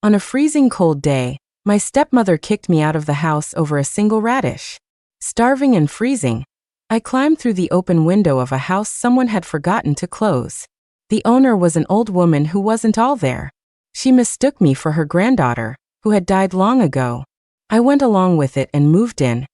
On a freezing cold day, my stepmother kicked me out of the house over a single radish. Starving and freezing, I climbed through the open window of a house someone had forgotten to close. The owner was an old woman who wasn't all there. She mistook me for her granddaughter, who had died long ago. I went along with it and moved in,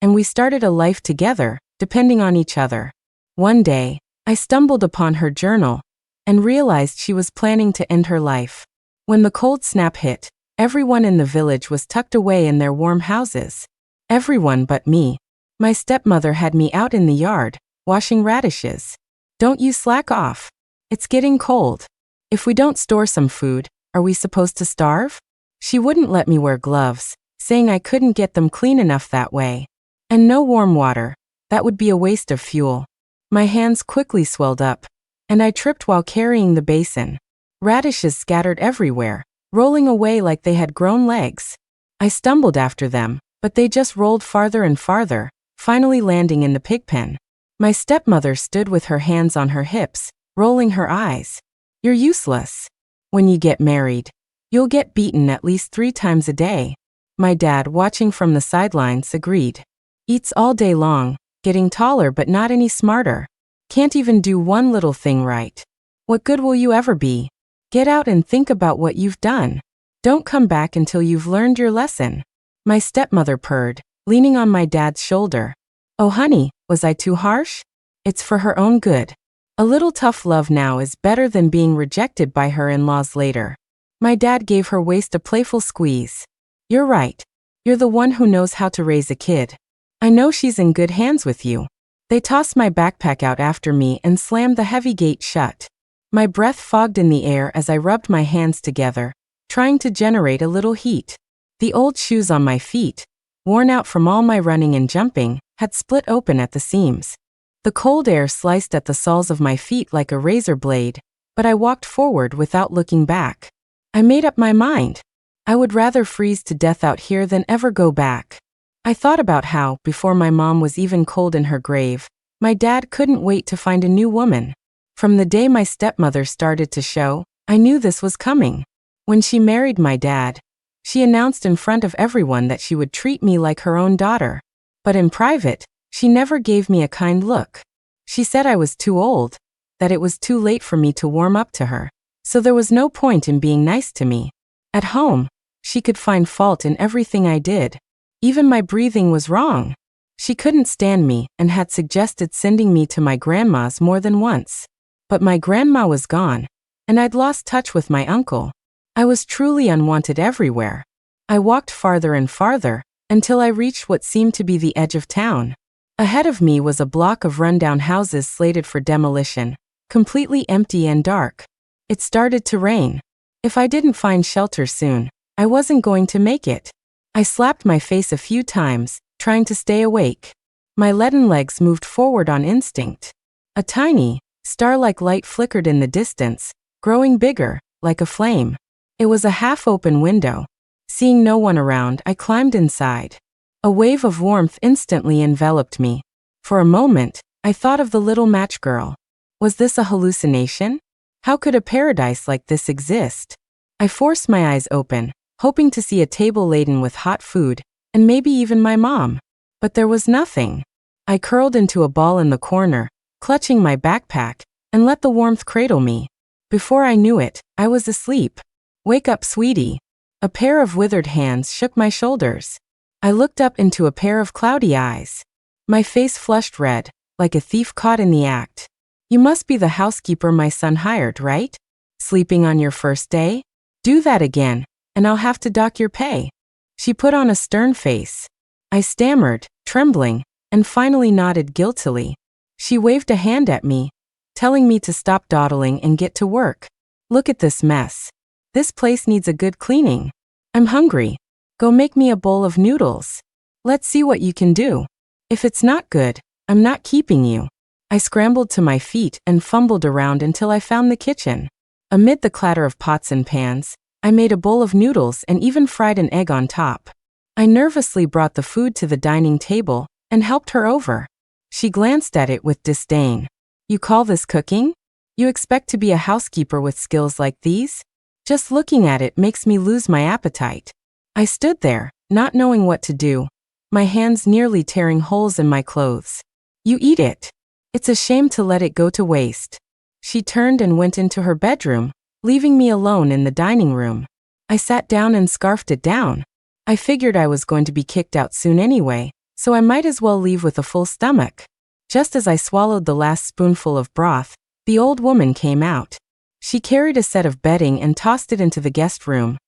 and we started a life together, depending on each other. One day, I stumbled upon her journal and realized she was planning to end her life. When the cold snap hit, everyone in the village was tucked away in their warm houses. Everyone but me. My stepmother had me out in the yard, washing radishes. "Don't you slack off. It's getting cold. If we don't store some food, are we supposed to starve?" She wouldn't let me wear gloves, saying I couldn't get them clean enough that way. And no warm water. That would be a waste of fuel. My hands quickly swelled up, and I tripped while carrying the basin. Radishes scattered everywhere, rolling away like they had grown legs. I stumbled after them, but they just rolled farther and farther, finally landing in the pigpen. My stepmother stood with her hands on her hips, rolling her eyes. "You're useless. When you get married, you'll get beaten at least 3 times a day." My dad, watching from the sidelines, agreed. "Eats all day long, getting taller but not any smarter. Can't even do one little thing right. What good will you ever be? Get out and think about what you've done. Don't come back until you've learned your lesson." My stepmother purred, leaning on my dad's shoulder. "Oh honey, was I too harsh? It's for her own good. A little tough love now is better than being rejected by her in-laws later." My dad gave her waist a playful squeeze. "You're right. You're the one who knows how to raise a kid. I know she's in good hands with you." They tossed my backpack out after me and slammed the heavy gate shut. My breath fogged in the air as I rubbed my hands together, trying to generate a little heat. The old shoes on my feet, worn out from all my running and jumping, had split open at the seams. The cold air sliced at the soles of my feet like a razor blade, but I walked forward without looking back. I made up my mind. I would rather freeze to death out here than ever go back. I thought about how, before my mom was even cold in her grave, my dad couldn't wait to find a new woman. From the day my stepmother started to show, I knew this was coming. When she married my dad, she announced in front of everyone that she would treat me like her own daughter. But in private, she never gave me a kind look. She said I was too old, that it was too late for me to warm up to her, so there was no point in being nice to me. At home, she could find fault in everything I did. Even my breathing was wrong. She couldn't stand me and had suggested sending me to my grandma's more than once. But my grandma was gone, and I'd lost touch with my uncle. I was truly unwanted everywhere. I walked farther and farther, until I reached what seemed to be the edge of town. Ahead of me was a block of rundown houses slated for demolition, completely empty and dark. It started to rain. If I didn't find shelter soon, I wasn't going to make it. I slapped my face a few times, trying to stay awake. My leaden legs moved forward on instinct. A tiny, star-like light flickered in the distance, growing bigger, like a flame. It was a half-open window. Seeing no one around, I climbed inside. A wave of warmth instantly enveloped me. For a moment, I thought of the little match girl. Was this a hallucination? How could a paradise like this exist? I forced my eyes open, hoping to see a table laden with hot food, and maybe even my mom. But there was nothing. I curled into a ball in the corner, clutching my backpack, and let the warmth cradle me. Before I knew it, I was asleep. "Wake up, sweetie." A pair of withered hands shook my shoulders. I looked up into a pair of cloudy eyes. My face flushed red, like a thief caught in the act. "You must be the housekeeper my son hired, right? Sleeping on your first day? Do that again, and I'll have to dock your pay." She put on a stern face. I stammered, trembling, and finally nodded guiltily. She waved a hand at me, telling me to stop dawdling and get to work. "Look at this mess. This place needs a good cleaning. I'm hungry. Go make me a bowl of noodles. Let's see what you can do. If it's not good, I'm not keeping you." I scrambled to my feet and fumbled around until I found the kitchen. Amid the clatter of pots and pans, I made a bowl of noodles and even fried an egg on top. I nervously brought the food to the dining table and helped her over. She glanced at it with disdain. "You call this cooking? You expect to be a housekeeper with skills like these?" Just looking at it makes me lose my appetite. I stood there, not knowing what to do, my hands nearly tearing holes in my clothes. You eat it. It's a shame to let it go to waste. She turned and went into her bedroom, leaving me alone in the dining room. I sat down and scarfed it down. I figured I was going to be kicked out soon anyway, so I might as well leave with a full stomach. Just as I swallowed the last spoonful of broth, the old woman came out. She carried a set of bedding and tossed it into the guest room,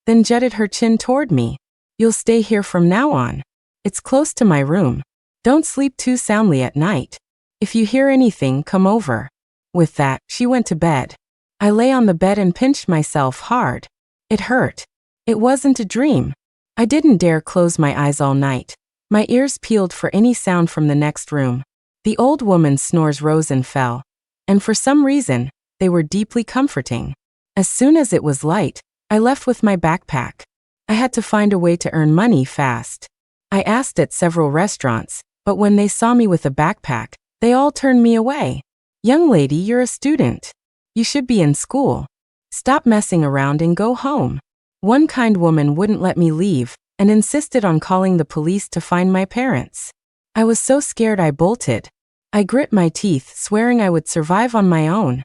then jutted her chin toward me. You'll stay here from now on. It's close to my room. Don't sleep too soundly at night. If you hear anything, come over. With that, she went to bed. I lay on the bed and pinched myself hard. It hurt. It wasn't a dream. I didn't dare close my eyes all night. My ears peeled for any sound from the next room. The old woman's snores rose and fell, and for some reason, they were deeply comforting. As soon as it was light, I left with my backpack. I had to find a way to earn money fast. I asked at several restaurants, but when they saw me with a backpack, they all turned me away. Young lady, you're a student. You should be in school. Stop messing around and go home. One kind woman wouldn't let me leave and insisted on calling the police to find my parents. I was so scared I bolted. I grit my teeth, swearing I would survive on my own.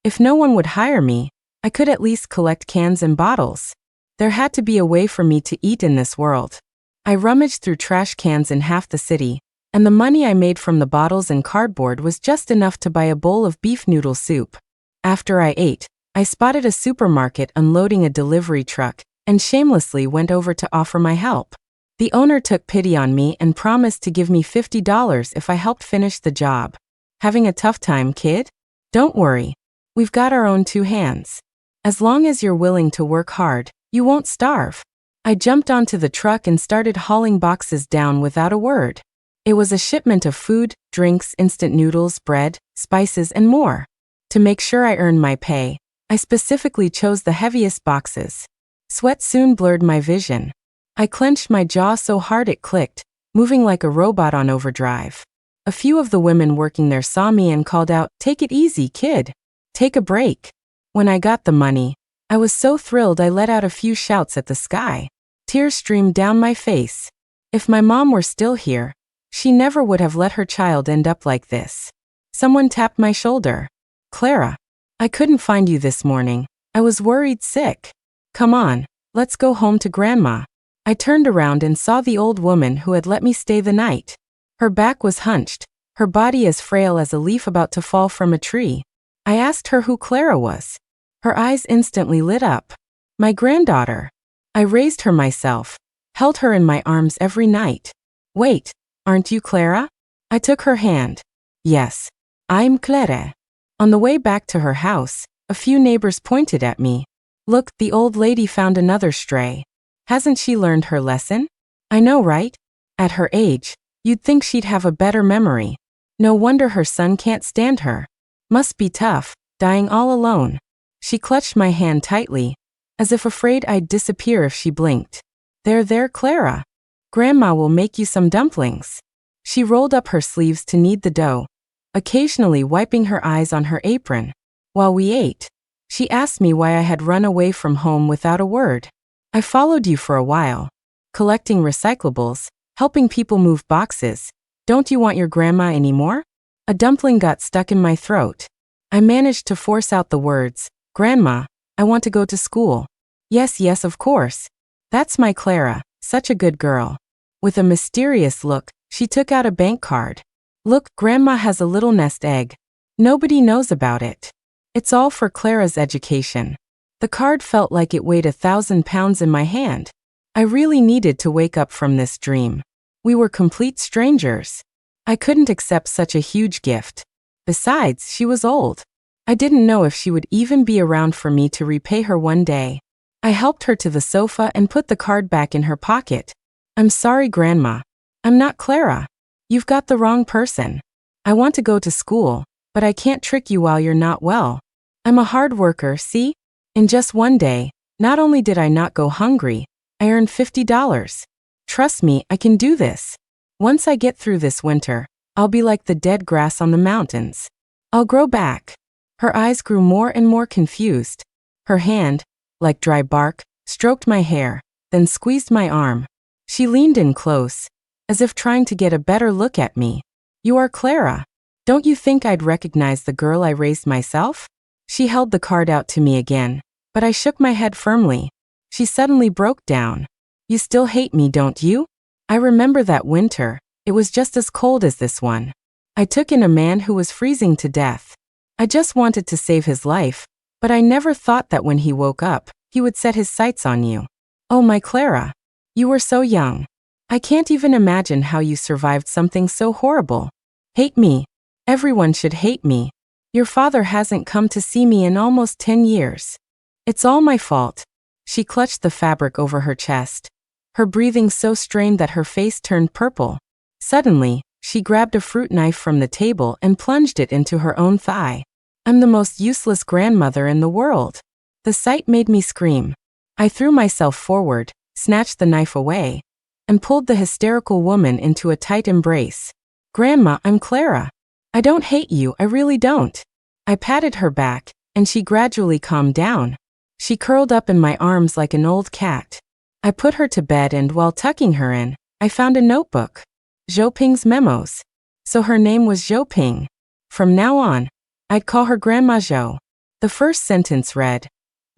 If no one would hire me, I could at least collect cans and bottles. There had to be a way for me to eat in this world. I rummaged through trash cans in half the city, and the money I made from the bottles and cardboard was just enough to buy a bowl of beef noodle soup. After I ate, I spotted a supermarket unloading a delivery truck and shamelessly went over to offer my help. The owner took pity on me and promised to give me $50 if I helped finish the job. Having a tough time, kid? Don't worry. We've got our own two hands. As long as you're willing to work hard, you won't starve. I jumped onto the truck and started hauling boxes down without a word. It was a shipment of food, drinks, instant noodles, bread, spices, and more. To make sure I earned my pay, I specifically chose the heaviest boxes. Sweat soon blurred my vision. I clenched my jaw so hard it clicked, moving like a robot on overdrive. A few of the women working there saw me and called out, "Take it easy, kid. Take a break." When I got the money, I was so thrilled I let out a few shouts at the sky. Tears streamed down my face. If my mom were still here, she never would have let her child end up like this. Someone tapped my shoulder. "Clara, I couldn't find you this morning. I was worried sick. Come on, let's go home to Grandma." I turned around and saw the old woman who had let me stay the night. Her back was hunched, her body as frail as a leaf about to fall from a tree. I asked her who Clara was. Her eyes instantly lit up. My granddaughter. I raised her myself, held her in my arms every night. "Wait, aren't you Clara?" I took her hand. "Yes, I'm Clara." On the way back to her house, a few neighbors pointed at me. "Look, the old lady found another stray. Hasn't she learned her lesson?" I know, right? At her age, you'd think she'd have a better memory. No wonder her son can't stand her. Must be tough, dying all alone. She clutched my hand tightly, as if afraid I'd disappear if she blinked. There, Clara. Grandma will make you some dumplings." She rolled up her sleeves to knead the dough, occasionally wiping her eyes on her apron. While we ate, she asked me why I had run away from home without a word. "I followed you for a while, collecting recyclables, helping people move boxes. Don't you want your grandma anymore?" A dumpling got stuck in my throat. I managed to force out the words, "Grandma, I want to go to school." Yes, of course. That's my Clara, such a good girl." With a mysterious look, she took out a bank card. "Look, Grandma has a little nest egg. Nobody knows about it. It's all for Clara's education." The card felt like it weighed 1,000 pounds in my hand. I really needed to wake up from this dream. We were complete strangers. I couldn't accept such a huge gift. Besides, she was old. I didn't know if she would even be around for me to repay her one day. I helped her to the sofa and put the card back in her pocket. "I'm sorry, Grandma. I'm not Clara. You've got the wrong person. I want to go to school, but I can't trick you while you're not well. I'm a hard worker, see? In just one day, not only did I not go hungry, I earned $50. Trust me, I can do this. Once I get through this winter, I'll be like the dead grass on the mountains. I'll grow back." Her eyes grew more and more confused. Her hand, like dry bark, stroked my hair, then squeezed my arm. She leaned in close, as if trying to get a better look at me. You are Clara. Don't you think I'd recognize the girl I raised myself? She held the card out to me again, but I shook my head firmly. She suddenly broke down. You still hate me, don't you? I remember that winter. It was just as cold as this one. I took in a man who was freezing to death. I just wanted to save his life, but I never thought that when he woke up, he would set his sights on you. Oh, my Clara. You were so young. I can't even imagine how you survived something so horrible. Hate me. Everyone should hate me. Your father hasn't come to see me in almost 10 years. It's all my fault. She clutched the fabric over her chest, her breathing so strained that her face turned purple. Suddenly, she grabbed a fruit knife from the table and plunged it into her own thigh. I'm the most useless grandmother in the world. The sight made me scream. I threw myself forward, snatched the knife away, and pulled the hysterical woman into a tight embrace. Grandma, I'm Clara. I don't hate you, I really don't. I patted her back, and she gradually calmed down. She curled up in my arms like an old cat. I put her to bed and while tucking her in, I found a notebook. Zhou Ping's memos. So her name was Zhou Ping. From now on, I'd call her Grandma Zhou. The first sentence read,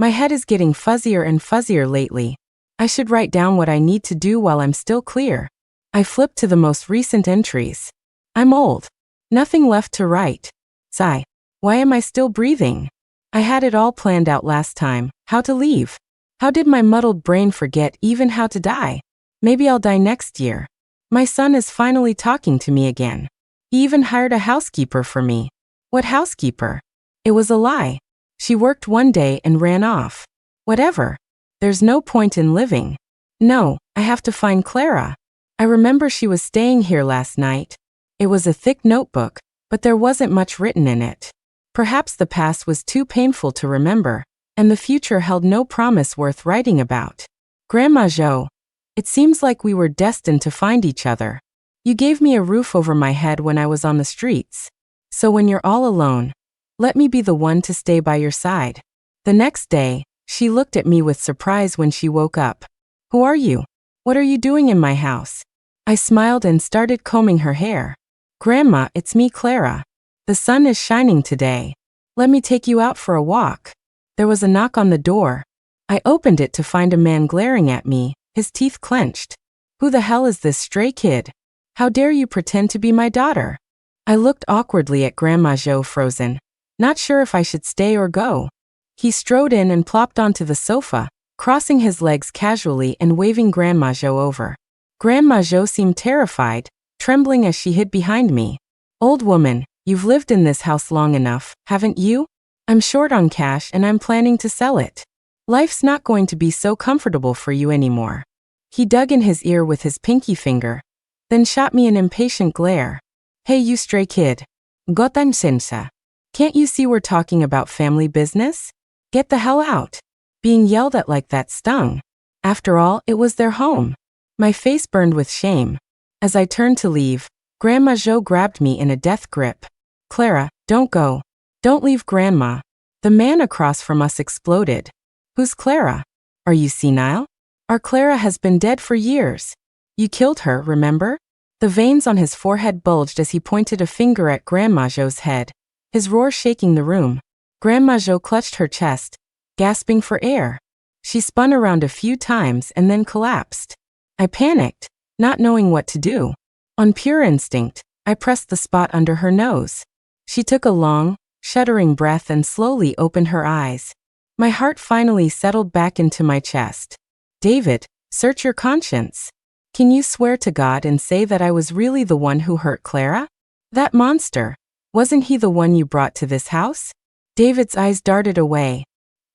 my head is getting fuzzier and fuzzier lately. I should write down what I need to do while I'm still clear. I flipped to the most recent entries. I'm old. Nothing left to write. Sigh. Why am I still breathing? I had it all planned out last time. How to leave. How did my muddled brain forget even how to die? Maybe I'll die next year. My son is finally talking to me again. He even hired a housekeeper for me. What housekeeper? It was a lie. She worked one day and ran off. Whatever. There's no point in living. No, I have to find Clara. I remember she was staying here last night. It was a thick notebook, but there wasn't much written in it. Perhaps the past was too painful to remember, and the future held no promise worth writing about. Grandma Zhou, it seems like we were destined to find each other. You gave me a roof over my head when I was on the streets. So when you're all alone, let me be the one to stay by your side. The next day, she looked at me with surprise when she woke up. Who are you? What are you doing in my house? I smiled and started combing her hair. Grandma, it's me, Clara. The sun is shining today. Let me take you out for a walk. There was a knock on the door. I opened it to find a man glaring at me, his teeth clenched. Who the hell is this stray kid? How dare you pretend to be my daughter? I looked awkwardly at Grandma Zhou, frozen, not sure if I should stay or go. He strode in and plopped onto the sofa, crossing his legs casually and waving Grandma Zhou over. Grandma Zhou seemed terrified, trembling as she hid behind me. Old woman, you've lived in this house long enough, haven't you? I'm short on cash and I'm planning to sell it. Life's not going to be so comfortable for you anymore. He dug in his ear with his pinky finger, then shot me an impatient glare. Hey, you stray kid. Gotan sensa. Can't you see we're talking about family business? Get the hell out. Being yelled at like that stung. After all, it was their home. My face burned with shame. As I turned to leave, Grandma Zhou grabbed me in a death grip. Clara, don't go. Don't leave Grandma. The man across from us exploded. Who's Clara? Are you senile? Our Clara has been dead for years. You killed her, remember? The veins on his forehead bulged as he pointed a finger at Grandma Zhou's head, his roar shaking the room. Grandma Zhou clutched her chest, gasping for air. She spun around a few times and then collapsed. I panicked, not knowing what to do. On pure instinct, I pressed the spot under her nose. She took a long, shuddering breath and slowly opened her eyes. My heart finally settled back into my chest. David, search your conscience. Can you swear to God and say that I was really the one who hurt Clara? That monster. Wasn't he the one you brought to this house? David's eyes darted away.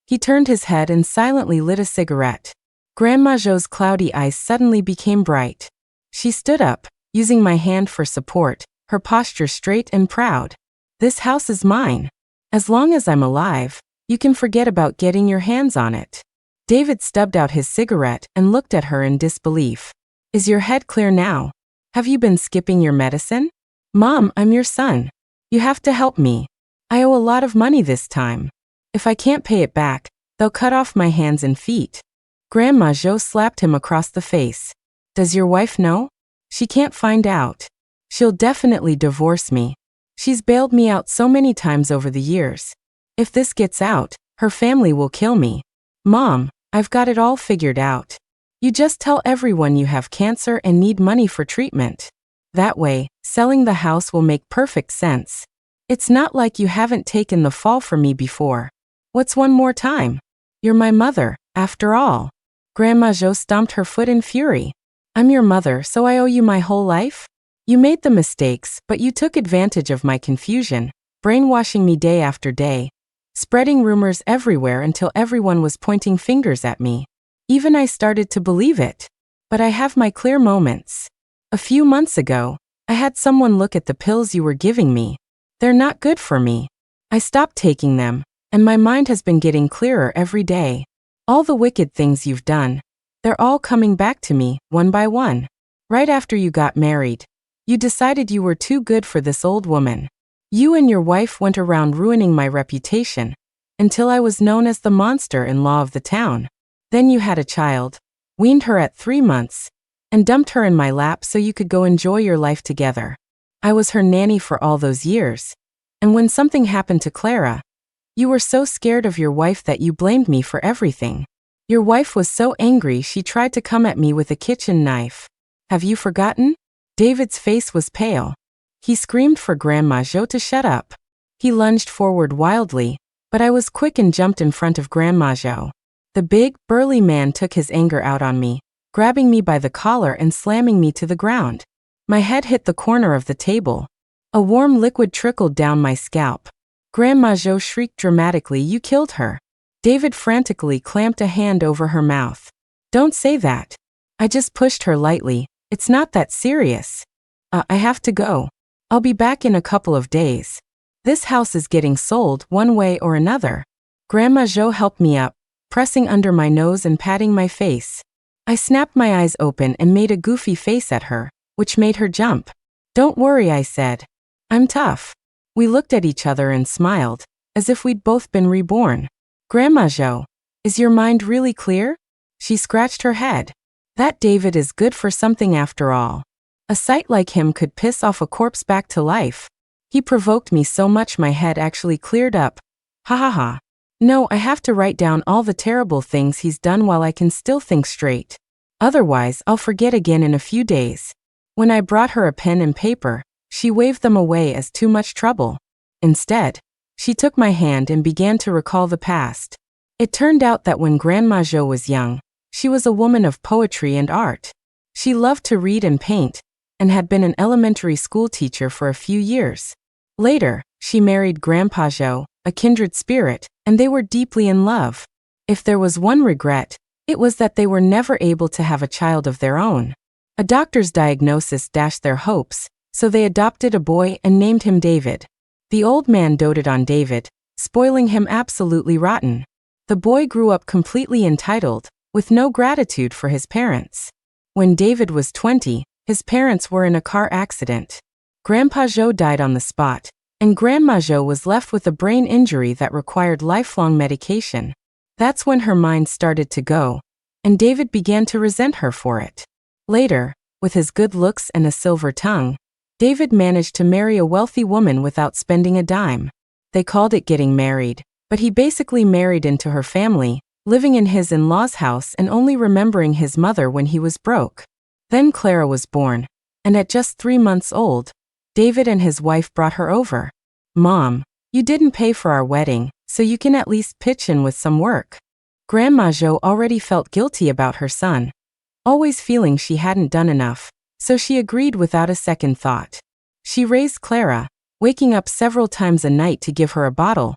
He turned his head and silently lit a cigarette. Grandma Zhou's cloudy eyes suddenly became bright. She stood up, using my hand for support, her posture straight and proud. This house is mine. As long as I'm alive, you can forget about getting your hands on it. David stubbed out his cigarette and looked at her in disbelief. Is your head clear now? Have you been skipping your medicine? Mom, I'm your son. You have to help me. I owe a lot of money this time. If I can't pay it back, They'll cut off my hands and feet. Grandma Jo slapped him across the face. Does your wife know? She can't find out. She'll definitely divorce me. She's bailed me out so many times over the years. If this gets out, her family will kill me. Mom, I've got it all figured out. You just tell everyone you have cancer and need money for treatment. That way, selling the house will make perfect sense. It's not like you haven't taken the fall for me before. What's one more time? You're my mother, after all. Grandma Jo stomped her foot in fury. I'm your mother, so I owe you my whole life? You made the mistakes, but you took advantage of my confusion, brainwashing me day after day, spreading rumors everywhere until everyone was pointing fingers at me. Even I started to believe it. But I have my clear moments. A few months ago, I had someone look at the pills you were giving me. They're not good for me. I stopped taking them, and my mind has been getting clearer every day. All the wicked things you've done, they're all coming back to me, one by one. Right after you got married, you decided you were too good for this old woman. You and your wife went around ruining my reputation, until I was known as the monster-in-law of the town. Then you had a child, weaned her at 3 months, and dumped her in my lap so you could go enjoy your life together. I was her nanny for all those years. And when something happened to Clara, you were so scared of your wife that you blamed me for everything. Your wife was so angry she tried to come at me with a kitchen knife. Have you forgotten? David's face was pale. He screamed for Grandma Jo to shut up. He lunged forward wildly, but I was quick and jumped in front of Grandma Jo. The big, burly man took his anger out on me, grabbing me by the collar and slamming me to the ground. My head hit the corner of the table. A warm liquid trickled down my scalp. Grandma Jo shrieked dramatically, "You killed her." David frantically clamped a hand over her mouth. Don't say that. I just pushed her lightly. It's not that serious. I have to go. I'll be back in a couple of days. This house is getting sold one way or another. Grandma Jo helped me up, pressing under my nose and patting my face. I snapped my eyes open and made a goofy face at her, which made her jump. Don't worry, I said. I'm tough. We looked at each other and smiled, as if we'd both been reborn. Grandma Jo, is your mind really clear? She scratched her head. That David is good for something after all. A sight like him could piss off a corpse back to life. He provoked me so much my head actually cleared up. Ha ha ha. No, I have to write down all the terrible things he's done while I can still think straight. Otherwise, I'll forget again in a few days. When I brought her a pen and paper, she waved them away as too much trouble. Instead, she took my hand and began to recall the past. It turned out that when Grandma Jo was young, she was a woman of poetry and art. She loved to read and paint, and had been an elementary school teacher for a few years. Later, she married Grandpa Jo, a kindred spirit, and they were deeply in love. If there was one regret, it was that they were never able to have a child of their own. A doctor's diagnosis dashed their hopes, so they adopted a boy and named him David. The old man doted on David, spoiling him absolutely rotten. The boy grew up completely entitled, with no gratitude for his parents. When David was 20, his parents were in a car accident. Grandpa Jo died on the spot, and Grandma Jo was left with a brain injury that required lifelong medication. That's when her mind started to go, and David began to resent her for it. Later, with his good looks and a silver tongue, David managed to marry a wealthy woman without spending a dime. They called it getting married, but he basically married into her family, living in his in-laws' house and only remembering his mother when he was broke. Then Clara was born, and at just 3 months old, David and his wife brought her over. Mom, you didn't pay for our wedding, so you can at least pitch in with some work. Grandma Jo already felt guilty about her son, always feeling she hadn't done enough, so she agreed without a second thought. She raised Clara, waking up several times a night to give her a bottle,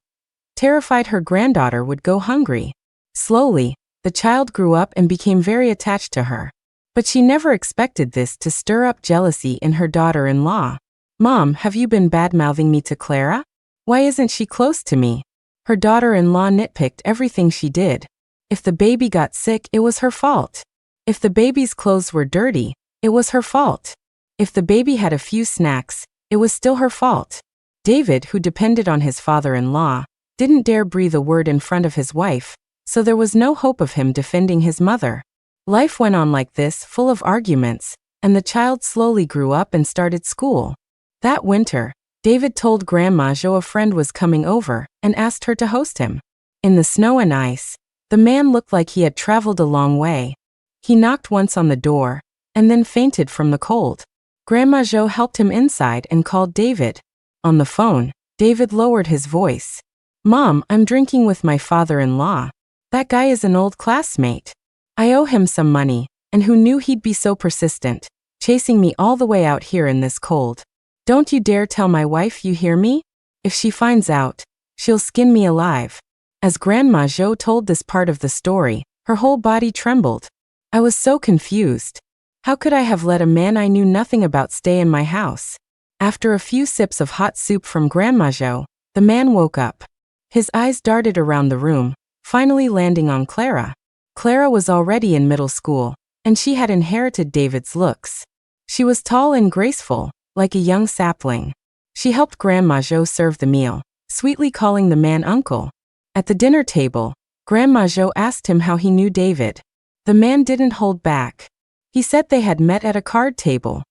terrified her granddaughter would go hungry. Slowly, the child grew up and became very attached to her. But she never expected this to stir up jealousy in her daughter-in-law. Mom, have you been bad-mouthing me to Clara? Why isn't she close to me? Her daughter-in-law nitpicked everything she did. If the baby got sick, it was her fault. If the baby's clothes were dirty, it was her fault. If the baby had a few snacks, it was still her fault. David, who depended on his father-in-law, didn't dare breathe a word in front of his wife, so there was no hope of him defending his mother. Life went on like this, full of arguments, and the child slowly grew up and started school. That winter, David told Grandma Jo a friend was coming over and asked her to host him. In the snow and ice, the man looked like he had traveled a long way. He knocked once on the door and then fainted from the cold. Grandma Jo helped him inside and called David. On the phone, David lowered his voice. "Mom, I'm drinking with my father-in-law. That guy is an old classmate. I owe him some money, and who knew he'd be so persistent, chasing me all the way out here in this cold. Don't you dare tell my wife, you hear me? If she finds out, she'll skin me alive." As Grandma Jo told this part of the story, her whole body trembled. I was so confused. How could I have let a man I knew nothing about stay in my house? After a few sips of hot soup from Grandma Jo, the man woke up. His eyes darted around the room, finally landing on Clara. Clara was already in middle school, and she had inherited David's looks. She was tall and graceful, like a young sapling. She helped Grandma Jo serve the meal, sweetly calling the man uncle. At the dinner table, Grandma Jo asked him how he knew David. The man didn't hold back. He said they had met at a card table.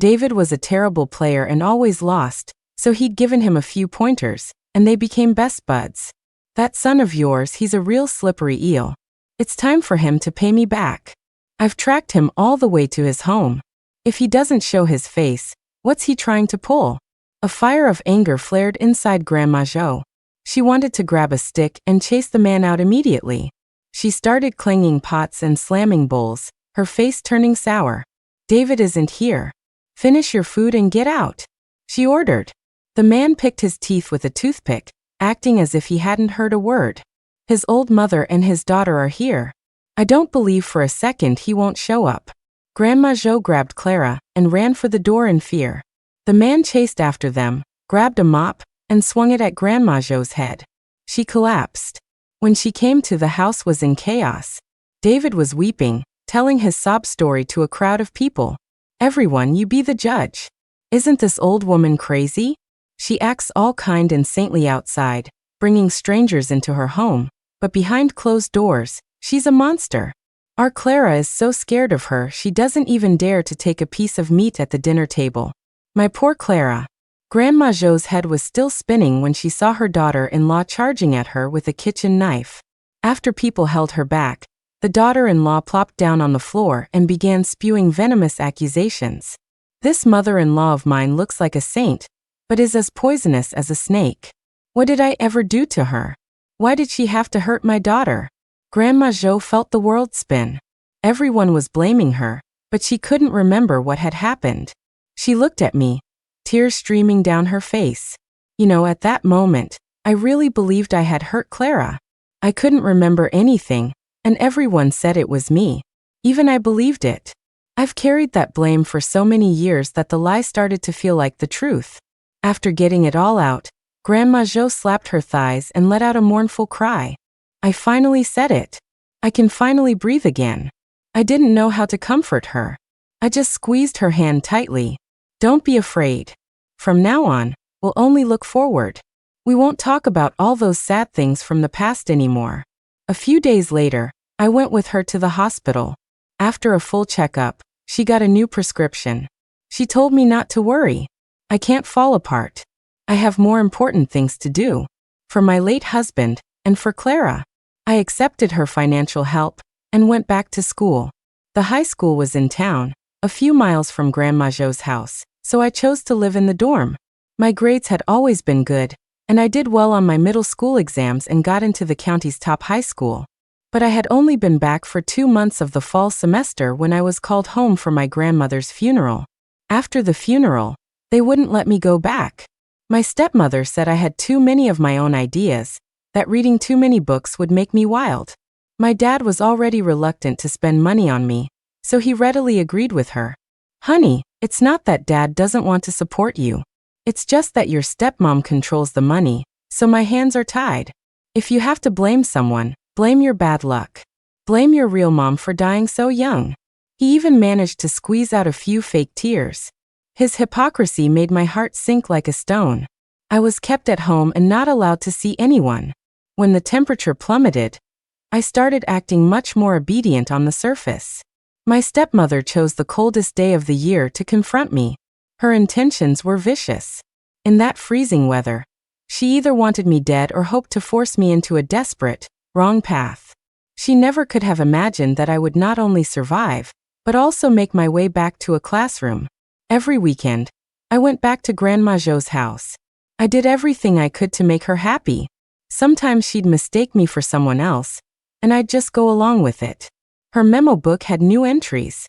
David was a terrible player and always lost, so he'd given him a few pointers, and they became best buds. "That son of yours, he's a real slippery eel. It's time for him to pay me back. I've tracked him all the way to his home. If he doesn't show his face, what's he trying to pull?" A fire of anger flared inside Grandma Jo. She wanted to grab a stick and chase the man out immediately. She started clanging pots and slamming bowls, her face turning sour. "David isn't here. Finish your food and get out," she ordered. The man picked his teeth with a toothpick, acting as if he hadn't heard a word. "His old mother and his daughter are here. I don't believe for a second he won't show up." Grandma Jo grabbed Clara and ran for the door in fear. The man chased after them, grabbed a mop, and swung it at Grandma Jo's head. She collapsed. When she came to, the house was in chaos. David was weeping, telling his sob story to a crowd of people. "Everyone, you be the judge. Isn't this old woman crazy? She acts all kind and saintly outside, bringing strangers into her home, but behind closed doors, she's a monster. Our Clara is so scared of her she doesn't even dare to take a piece of meat at the dinner table. My poor Clara." Grandma Jo's head was still spinning when she saw her daughter-in-law charging at her with a kitchen knife. After people held her back, the daughter-in-law plopped down on the floor and began spewing venomous accusations. "This mother-in-law of mine looks like a saint, but is as poisonous as a snake. What did I ever do to her? Why did she have to hurt my daughter?" Grandma Jo felt the world spin. Everyone was blaming her, but she couldn't remember what had happened. She looked at me, tears streaming down her face. At that moment, I really believed I had hurt Clara. I couldn't remember anything, and everyone said it was me. Even I believed it. I've carried that blame for so many years that the lie started to feel like the truth. After getting it all out, Grandma Jo slapped her thighs and let out a mournful cry. I finally said it. I can finally breathe again. I didn't know how to comfort her. I just squeezed her hand tightly. "Don't be afraid. From now on, we'll only look forward. We won't talk about all those sad things from the past anymore." A few days later, I went with her to the hospital. After a full checkup, she got a new prescription. She told me not to worry. I can't fall apart. I have more important things to do. For my late husband, and for Clara. I accepted her financial help and went back to school. The high school was in town, a few miles from Grandma Jo's house, so I chose to live in the dorm. My grades had always been good, and I did well on my middle school exams and got into the county's top high school. But I had only been back for 2 months of the fall semester when I was called home for my grandmother's funeral. After the funeral, they wouldn't let me go back. My stepmother said I had too many of my own ideas, that reading too many books would make me wild. My dad was already reluctant to spend money on me, so he readily agreed with her. "Honey, it's not that Dad doesn't want to support you. It's just that your stepmom controls the money, so my hands are tied. If you have to blame someone, blame your bad luck. Blame your real mom for dying so young." He even managed to squeeze out a few fake tears. His hypocrisy made my heart sink like a stone. I was kept at home and not allowed to see anyone. When the temperature plummeted, I started acting much more obedient on the surface. My stepmother chose the coldest day of the year to confront me. Her intentions were vicious. In that freezing weather, she either wanted me dead or hoped to force me into a desperate, wrong path. She never could have imagined that I would not only survive, but also make my way back to a classroom. Every weekend, I went back to Grandma Jo's house. I did everything I could to make her happy. Sometimes she'd mistake me for someone else, and I'd just go along with it. Her memo book had new entries.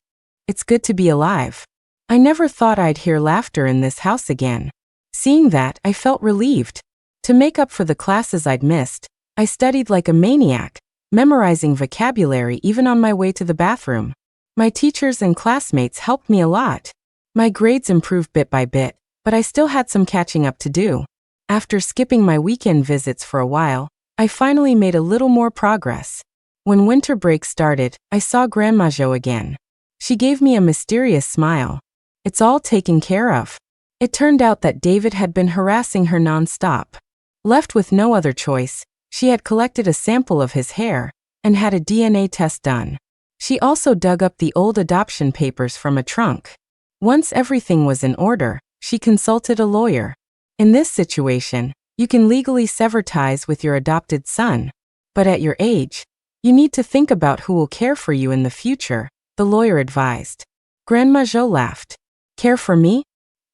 It's good to be alive. I never thought I'd hear laughter in this house again. Seeing that, I felt relieved. To make up for the classes I'd missed, I studied like a maniac, memorizing vocabulary even on my way to the bathroom. My teachers and classmates helped me a lot. My grades improved bit by bit, but I still had some catching up to do. After skipping my weekend visits for a while, I finally made a little more progress. When winter break started, I saw Grandma Jo again. She gave me a mysterious smile. It's all taken care of. It turned out that David had been harassing her non-stop. Left with no other choice, she had collected a sample of his hair and had a DNA test done. She also dug up the old adoption papers from a trunk. Once everything was in order, she consulted a lawyer. In this situation, you can legally sever ties with your adopted son. But at your age, you need to think about who will care for you in the future, the lawyer advised. Grandma Jo laughed. Care for me?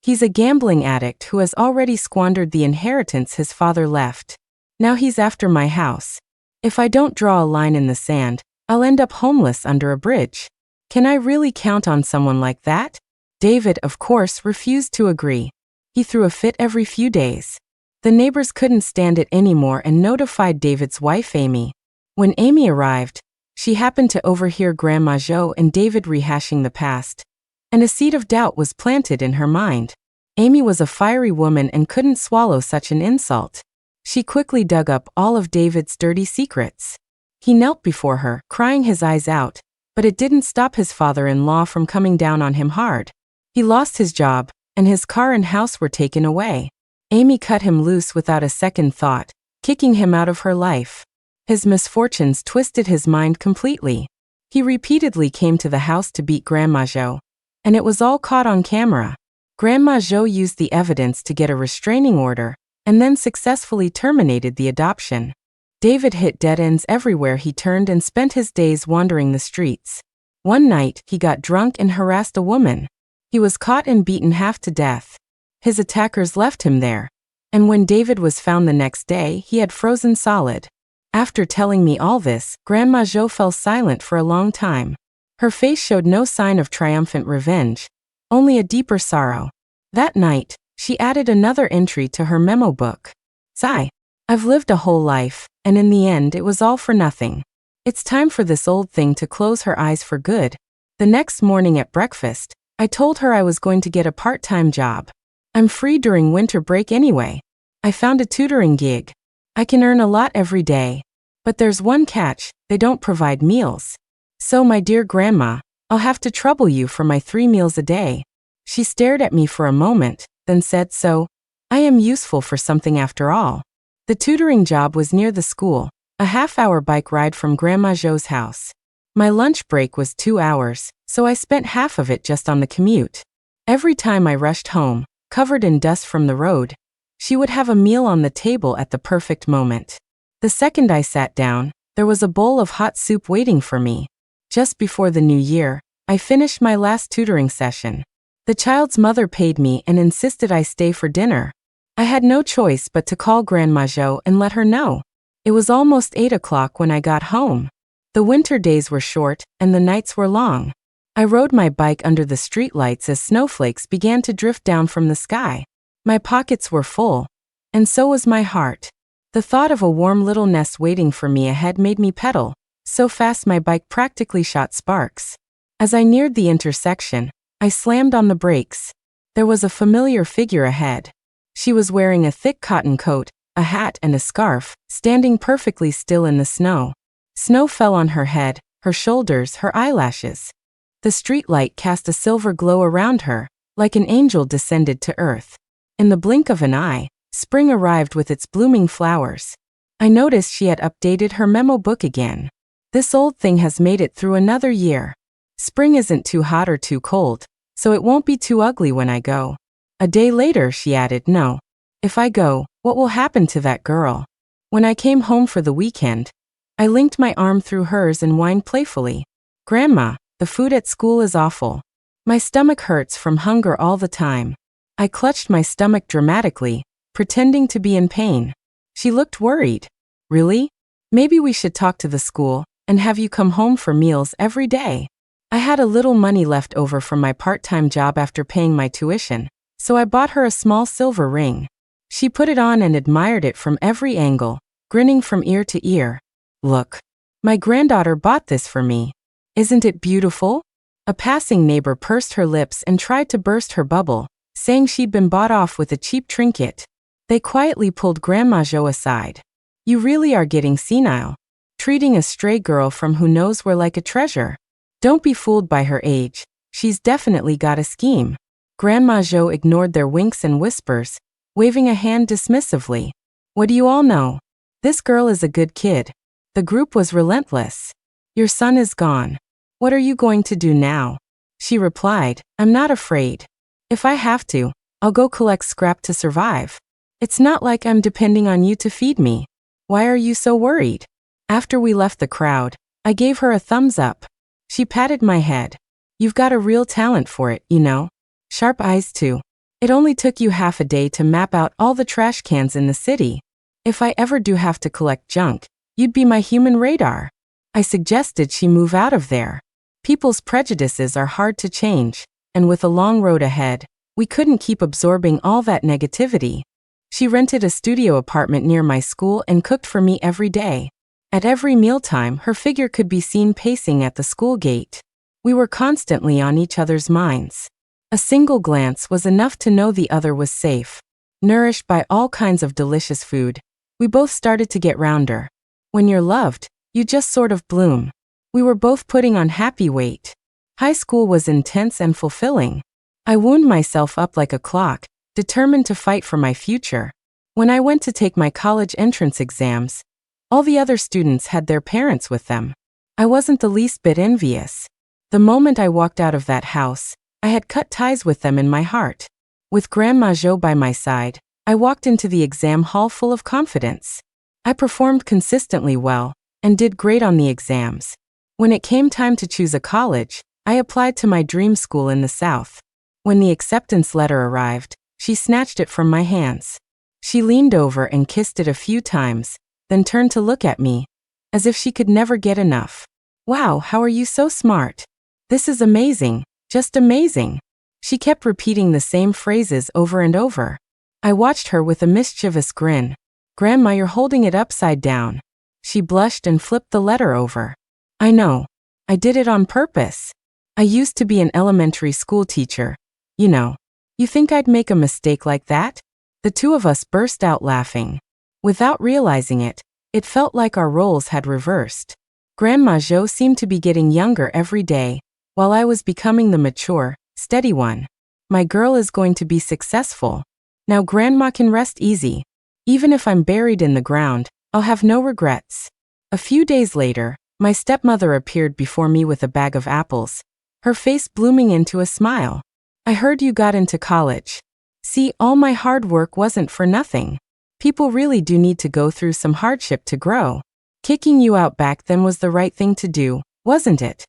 He's a gambling addict who has already squandered the inheritance his father left. Now he's after my house. If I don't draw a line in the sand, I'll end up homeless under a bridge. Can I really count on someone like that? David, of course, refused to agree. He threw a fit every few days. The neighbors couldn't stand it anymore and notified David's wife, Amy. When Amy arrived, she happened to overhear Grandma Jo and David rehashing the past, and a seed of doubt was planted in her mind. Amy was a fiery woman and couldn't swallow such an insult. She quickly dug up all of David's dirty secrets. He knelt before her, crying his eyes out, but it didn't stop his father-in-law from coming down on him hard. He lost his job, and his car and house were taken away. Amy cut him loose without a second thought, kicking him out of her life. His misfortunes twisted his mind completely. He repeatedly came to the house to beat Grandma Jo, and it was all caught on camera. Grandma Jo used the evidence to get a restraining order, and then successfully terminated the adoption. David hit dead ends everywhere he turned and spent his days wandering the streets. One night, he got drunk and harassed a woman. He was caught and beaten half to death. His attackers left him there, and when David was found the next day, he had frozen solid. After telling me all this, Grandma Jo fell silent for a long time. Her face showed no sign of triumphant revenge, only a deeper sorrow. That night, she added another entry to her memo book. Sigh. I've lived a whole life, and in the end it was all for nothing. It's time for this old thing to close her eyes for good. The next morning at breakfast, I told her I was going to get a part-time job. I'm free during winter break anyway. I found a tutoring gig. I can earn a lot every day. But there's one catch, they don't provide meals. So my dear Grandma, I'll have to trouble you for my 3 meals a day. She stared at me for a moment, then said, so, I am useful for something after all. The tutoring job was near the school, a half-hour bike ride from Grandma Jo's house. My lunch break was 2 hours, so I spent half of it just on the commute. Every time I rushed home, covered in dust from the road, she would have a meal on the table at the perfect moment. The second I sat down, there was a bowl of hot soup waiting for me. Just before the new year, I finished my last tutoring session. The child's mother paid me and insisted I stay for dinner. I had no choice but to call Grandma Jo and let her know. It was almost 8 o'clock when I got home. The winter days were short and the nights were long. I rode my bike under the streetlights as snowflakes began to drift down from the sky. My pockets were full, and so was my heart. The thought of a warm little nest waiting for me ahead made me pedal, so fast my bike practically shot sparks. As I neared the intersection, I slammed on the brakes. There was a familiar figure ahead. She was wearing a thick cotton coat, a hat and a scarf, standing perfectly still in the snow. Snow fell on her head, her shoulders, her eyelashes. The streetlight cast a silver glow around her, like an angel descended to earth. In the blink of an eye, spring arrived with its blooming flowers. I noticed she had updated her memo book again. This old thing has made it through another year. Spring isn't too hot or too cold, so it won't be too ugly when I go. A day later, she added, no. If I go, what will happen to that girl? When I came home for the weekend, I linked my arm through hers and whined playfully. Grandma, the food at school is awful. My stomach hurts from hunger all the time. I clutched my stomach dramatically, pretending to be in pain. She looked worried. Really? Maybe we should talk to the school and have you come home for meals every day. I had a little money left over from my part-time job after paying my tuition, so I bought her a small silver ring. She put it on and admired it from every angle, grinning from ear to ear. Look, my granddaughter bought this for me. Isn't it beautiful? A passing neighbor pursed her lips and tried to burst her bubble, saying she'd been bought off with a cheap trinket. They quietly pulled Grandma Jo aside. You really are getting senile. Treating a stray girl from who knows where like a treasure. Don't be fooled by her age. She's definitely got a scheme. Grandma Jo ignored their winks and whispers, waving a hand dismissively. What do you all know? This girl is a good kid. The group was relentless. Your son is gone. What are you going to do now? She replied, I'm not afraid. If I have to, I'll go collect scrap to survive. It's not like I'm depending on you to feed me. Why are you so worried? After we left the crowd, I gave her a thumbs up. She patted my head. You've got a real talent for it, you know. Sharp eyes too. It only took you half a day to map out all the trash cans in the city. If I ever do have to collect junk, you'd be my human radar. I suggested she move out of there. People's prejudices are hard to change, and with a long road ahead, we couldn't keep absorbing all that negativity. She rented a studio apartment near my school and cooked for me every day. At every mealtime, her figure could be seen pacing at the school gate. We were constantly on each other's minds. A single glance was enough to know the other was safe. Nourished by all kinds of delicious food, we both started to get rounder. When you're loved, you just sort of bloom. We were both putting on happy weight. High school was intense and fulfilling. I wound myself up like a clock, determined to fight for my future. When I went to take my college entrance exams, all the other students had their parents with them. I wasn't the least bit envious. The moment I walked out of that house, I had cut ties with them in my heart. With Grandma Jo by my side, I walked into the exam hall full of confidence. I performed consistently well and did great on the exams. When it came time to choose a college, I applied to my dream school in the South. When the acceptance letter arrived, she snatched it from my hands. She leaned over and kissed it a few times, then turned to look at me, as if she could never get enough. Wow, how are you so smart? This is amazing, just amazing. She kept repeating the same phrases over and over. I watched her with a mischievous grin. Grandma, you're holding it upside down. She blushed and flipped the letter over. I know. I did it on purpose. I used to be an elementary school teacher. You know. You think I'd make a mistake like that? The two of us burst out laughing. Without realizing it, it felt like our roles had reversed. Grandma Jo seemed to be getting younger every day, while I was becoming the mature, steady one. My girl is going to be successful. Now Grandma can rest easy. Even if I'm buried in the ground, I'll have no regrets. A few days later, my stepmother appeared before me with a bag of apples, her face blooming into a smile. I heard you got into college. See, all my hard work wasn't for nothing. People really do need to go through some hardship to grow. Kicking you out back then was the right thing to do, wasn't it?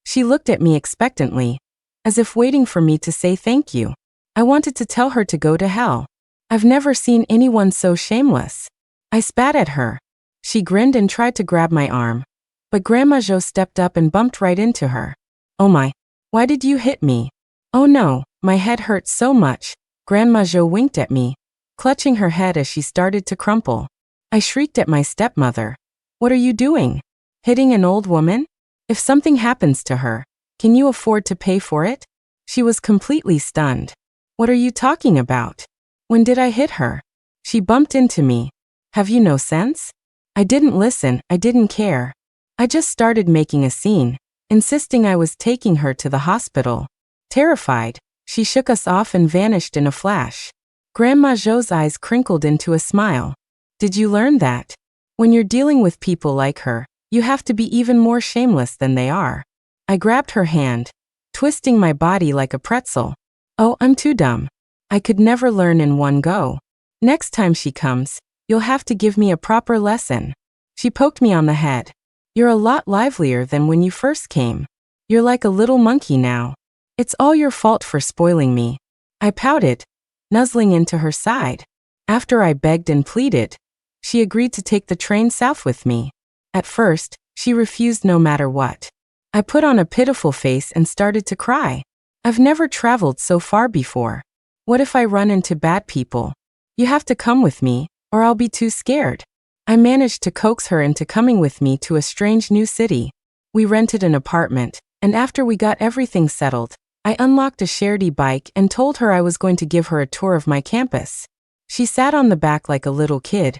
She looked at me expectantly, as if waiting for me to say thank you. I wanted to tell her to go to hell. I've never seen anyone so shameless. I spat at her. She grinned and tried to grab my arm, but Grandma Jo stepped up and bumped right into her. Oh my, why did you hit me? Oh no, my head hurt so much. Grandma Jo winked at me, clutching her head as she started to crumple. I shrieked at my stepmother. What are you doing? Hitting an old woman? If something happens to her, can you afford to pay for it? She was completely stunned. What are you talking about? When did I hit her? She bumped into me. Have you no sense? I didn't listen, I didn't care. I just started making a scene, insisting I was taking her to the hospital. Terrified, she shook us off and vanished in a flash. Grandma Jo's eyes crinkled into a smile. Did you learn that? When you're dealing with people like her, You have to be even more shameless than they are. I grabbed her hand, twisting my body like a pretzel. Oh, I'm too dumb. I could never learn in one go. Next time she comes, you'll have to give me a proper lesson. She poked me on the head. You're a lot livelier than when you first came. You're like a little monkey now. It's all your fault for spoiling me. I pouted, nuzzling into her side. After I begged and pleaded, she agreed to take the train south with me. At first, she refused no matter what. I put on a pitiful face and started to cry. I've never traveled so far before. What if I run into bad people? You have to come with me, or I'll be too scared. I managed to coax her into coming with me to a strange new city. We rented an apartment, and after we got everything settled, I unlocked a shared e-bike and told her I was going to give her a tour of my campus. She sat on the back like a little kid,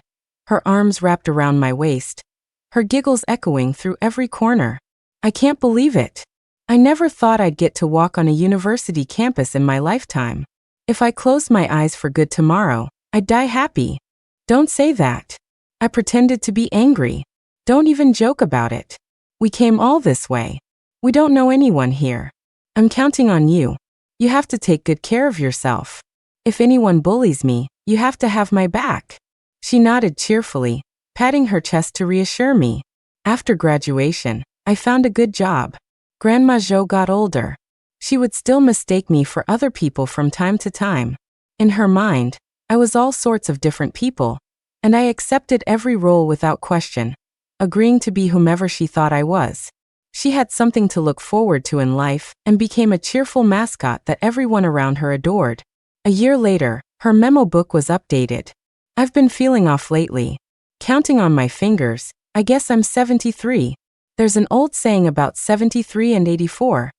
her arms wrapped around my waist, her giggles echoing through every corner. I can't believe it. I never thought I'd get to walk on a university campus in my lifetime. If I closed my eyes for good tomorrow, I'd die happy. Don't say that. I pretended to be angry. Don't even joke about it. We came all this way. We don't know anyone here. I'm counting on you. You have to take good care of yourself. If anyone bullies me, you have to have my back. She nodded cheerfully, patting her chest to reassure me. After graduation, I found a good job. Grandma Jo got older. She would still mistake me for other people from time to time. In her mind, I was all sorts of different people, and I accepted every role without question, agreeing to be whomever she thought I was. She had something to look forward to in life and became a cheerful mascot that everyone around her adored. A year later, her memo book was updated. I've been feeling off lately. Counting on my fingers, I guess I'm 73. There's an old saying about 73 and 84.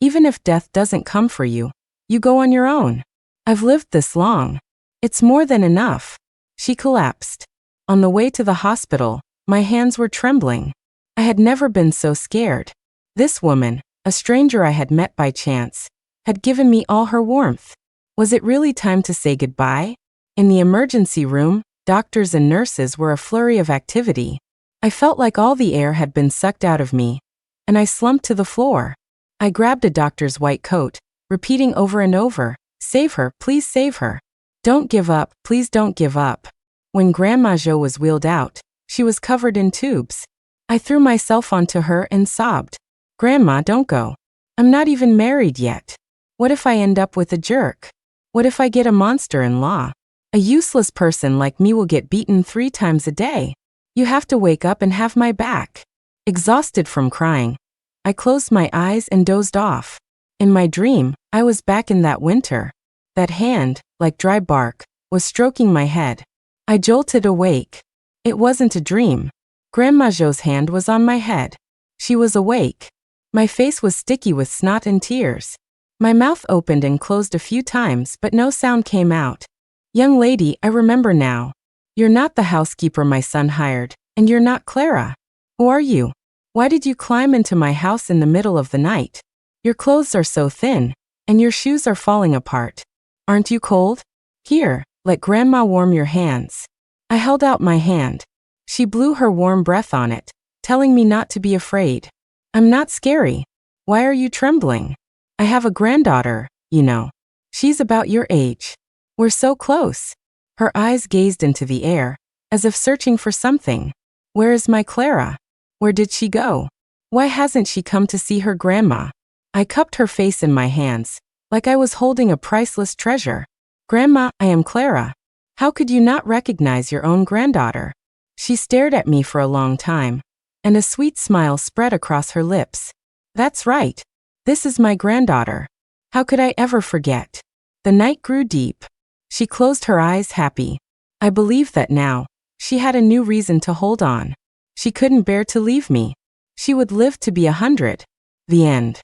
Even if death doesn't come for you, you go on your own. I've lived this long. It's more than enough. She collapsed. On the way to the hospital, my hands were trembling. I had never been so scared. This woman, a stranger I had met by chance, had given me all her warmth. Was it really time to say goodbye? In the emergency room, doctors and nurses were a flurry of activity. I felt like all the air had been sucked out of me, and I slumped to the floor. I grabbed a doctor's white coat, repeating over and over, "Save her, please save her. Don't give up, please don't give up." When Grandma Jo was wheeled out, she was covered in tubes. I threw myself onto her and sobbed. "Grandma, don't go. I'm not even married yet. What if I end up with a jerk? What if I get a monster-in-law? A useless person like me will get beaten 3 times a day. You have to wake up and have my back." Exhausted from crying, I closed my eyes and dozed off. In my dream, I was back in that winter. That hand, like dry bark, was stroking my head. I jolted awake. It wasn't a dream. Grandma Jo's hand was on my head. She was awake. My face was sticky with snot and tears. My mouth opened and closed a few times, but no sound came out. "Young lady, I remember now. You're not the housekeeper my son hired, and you're not Clara. Who are you? Why did you climb into my house in the middle of the night? Your clothes are so thin, and your shoes are falling apart. Aren't you cold? Here, let Grandma warm your hands." I held out my hand. She blew her warm breath on it, telling me not to be afraid. "I'm not scary. Why are you trembling? I have a granddaughter, you know. She's about your age. We're so close." Her eyes gazed into the air, as if searching for something. "Where is my Clara? Where did she go? Why hasn't she come to see her grandma?" I cupped her face in my hands, like I was holding a priceless treasure. "Grandma, I am Clara. How could you not recognize your own granddaughter?" She stared at me for a long time, and a sweet smile spread across her lips. "That's right. This is my granddaughter. How could I ever forget?" The night grew deep. She closed her eyes happy. I believed that now, she had a new reason to hold on. She couldn't bear to leave me. She would live to be 100. The end.